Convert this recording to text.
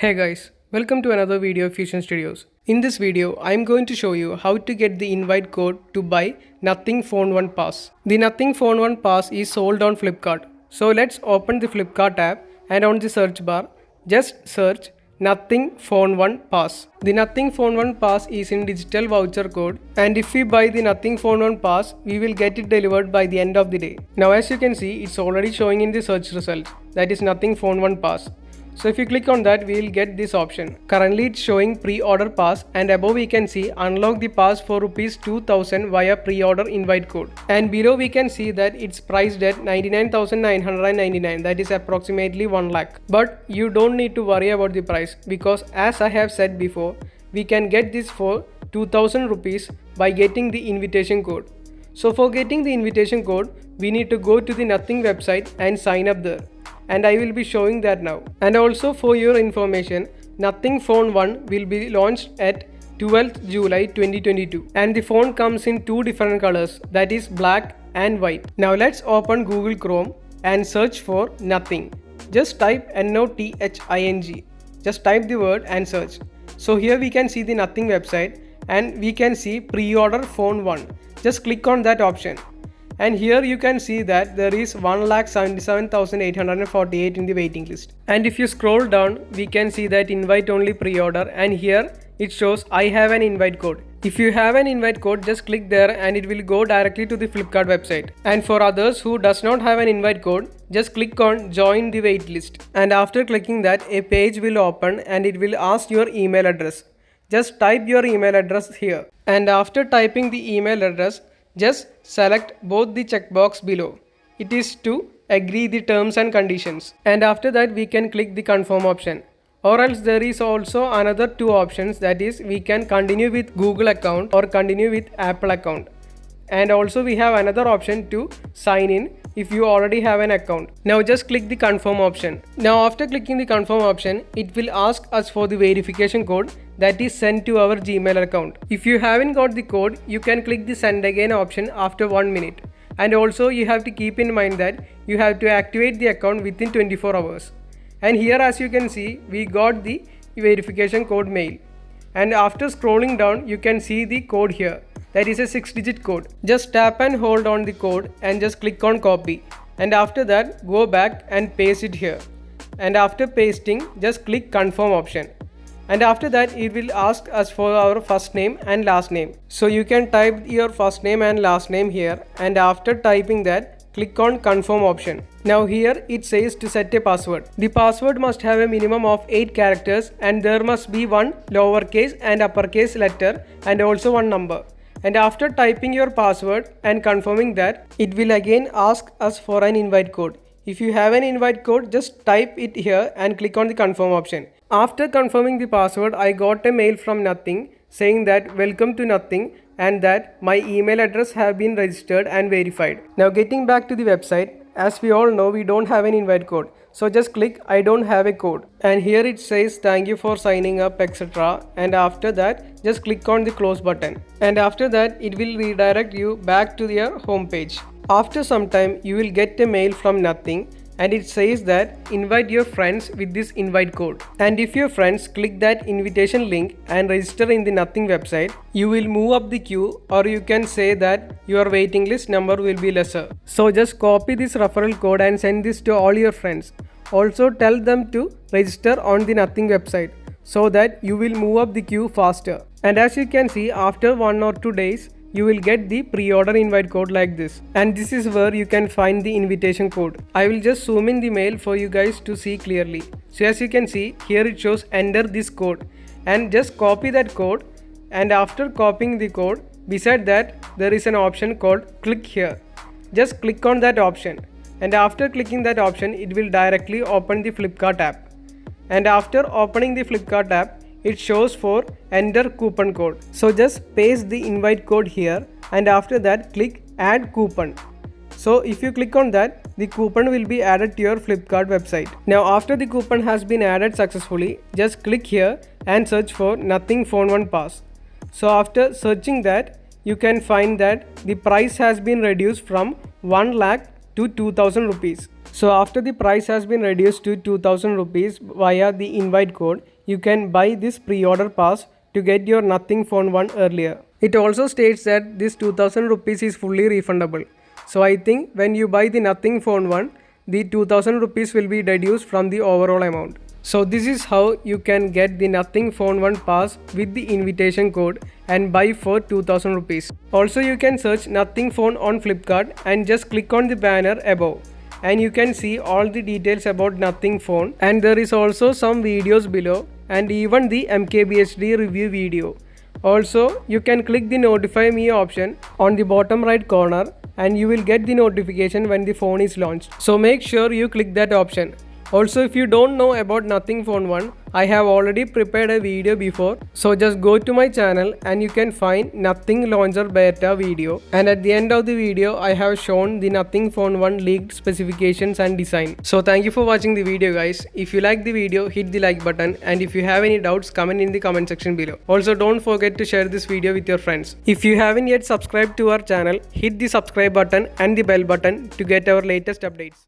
Hey guys, welcome to another video of Fusion Studios. In this video, I am going to show you how to get the invite code to buy Nothing Phone 1 Pass. The Nothing Phone 1 Pass is sold on Flipkart. So let's open the Flipkart app and on the search bar, just search Nothing Phone 1 Pass. The Nothing Phone 1 Pass is in digital voucher code, and if we buy the Nothing Phone 1 Pass, we will get it delivered by the end of the day. Now as you can see, it's already showing in the search results, that is Nothing Phone 1 Pass. So if you click on that, we will get this option. Currently it's showing pre-order pass, and above we can see unlock the pass for Rs2000 via pre-order invite code. And below we can see that it's priced at 99,999, that is approximately 1 lakh. But you don't need to worry about the price, because as I have said before, we can get this for 2000 rupees by getting the invitation code. So for getting the invitation code, we need to go to the Nothing website and sign up there. And I will be showing that now. And also for your information, Nothing Phone 1 will be launched at 12th July 2022, and the phone comes in two different colors, that is black and white. Now let's open Google Chrome and search for Nothing. Just type NOTHING. Just type the word and search. So here we can see the Nothing website, and we can see pre-order phone 1. Just click on that option. And here you can see that there is 1,77,848 in the waiting list. And if you scroll down, we can see that invite only pre-order, and here it shows I have an invite code. If you have an invite code, just click there and it will go directly to the Flipkart website. And for others who does not have an invite code, just click on join the waitlist. And after clicking that, a page will open and it will ask your email address. Just type your email address here. And after typing the email address, just select both the checkbox below. It is to agree the terms and conditions. And after that we can click the confirm option. Or else there is also another two options, that is we can continue with Google account or continue with Apple account. And also we have another option to sign in if you already have an account. Now just click the confirm option. Now after clicking the confirm option, it will ask us for the verification code that is sent to our Gmail account. If you haven't got the code, you can click the send again option after 1 minute. And also you have to keep in mind that you have to activate the account within 24 hours. And here as you can see, we got the verification code mail. And after scrolling down, you can see the code here. That is a 6-digit code. Just tap and hold on the code and just click on copy. And after that, go back and paste it here. And after pasting, just click confirm option. And after that, it will ask us for our first name and last name. So you can type your first name and last name here. And after typing that, click on confirm option. Now here it says to set a password. The password must have a minimum of 8 characters, and there must be one lowercase and uppercase letter and also one number. And after typing your password and confirming that, it will again ask us for an invite code. If you have an invite code, just type it here and click on the confirm option. After confirming the password, I got a mail from Nothing saying that welcome to Nothing and that my email address have been registered and verified. Now getting back to the website, as we all know, we don't have an invite code. So just click I don't have a code. And here it says thank you for signing up, etc. And after that, just click on the close button. And after that, it will redirect you back to your home page. After some time, you will get a mail from Nothing, and it says that invite your friends with this invite code. And if your friends click that invitation link and register in the Nothing website, you will move up the queue, or you can say that your waiting list number will be lesser. So just copy this referral code and send this to all your friends. Also tell them to register on the Nothing website so that you will move up the queue faster. And as you can see, after 1 or 2 days, you will get the pre-order invite code like this. And this is where you can find the invitation code. I will just zoom in the mail for you guys to see clearly. So as you can see, here it shows enter this code. And just copy that code. And after copying the code, beside that there is an option called click here. Just click on that option. And after clicking that option, it will directly open the Flipkart app. And after opening the Flipkart app, it shows for enter coupon code. So just paste the invite code here, and after that click add coupon. So if you click on that, the coupon will be added to your Flipkart website. Now after the coupon has been added successfully, just click here and search for Nothing Phone 1 Pass. So after searching that, you can find that the price has been reduced from 1 lakh to 2000 rupees. So after the price has been reduced to 2000 rupees via the invite code, you can buy this pre-order pass to get your Nothing Phone 1 earlier. It also states that this 2000 rupees is fully refundable. So I think when you buy the Nothing Phone 1, the 2000 rupees will be deduced from the overall amount. So this is how you can get the Nothing Phone 1 pass with the invitation code and buy for 2000 rupees. Also you can search Nothing Phone on Flipkart and just click on the banner above, and you can see all the details about Nothing Phone, and there is also some videos below and even the MKBHD review video. Also you can click the notify me option on the bottom right corner and you will get the notification when the phone is launched. So make sure you click that option. Also, if you don't know about Nothing Phone 1, I have already prepared a video before, so just go to my channel and you can find Nothing Launcher Beta video, and at the end of the video I have shown the Nothing Phone 1 leaked specifications and design. So thank you for watching the video guys. If you like the video, hit the like button, and if you have any doubts, comment in the comment section below. Also don't forget to share this video with your friends. If you haven't yet subscribed to our channel, hit the subscribe button and the bell button to get our latest updates.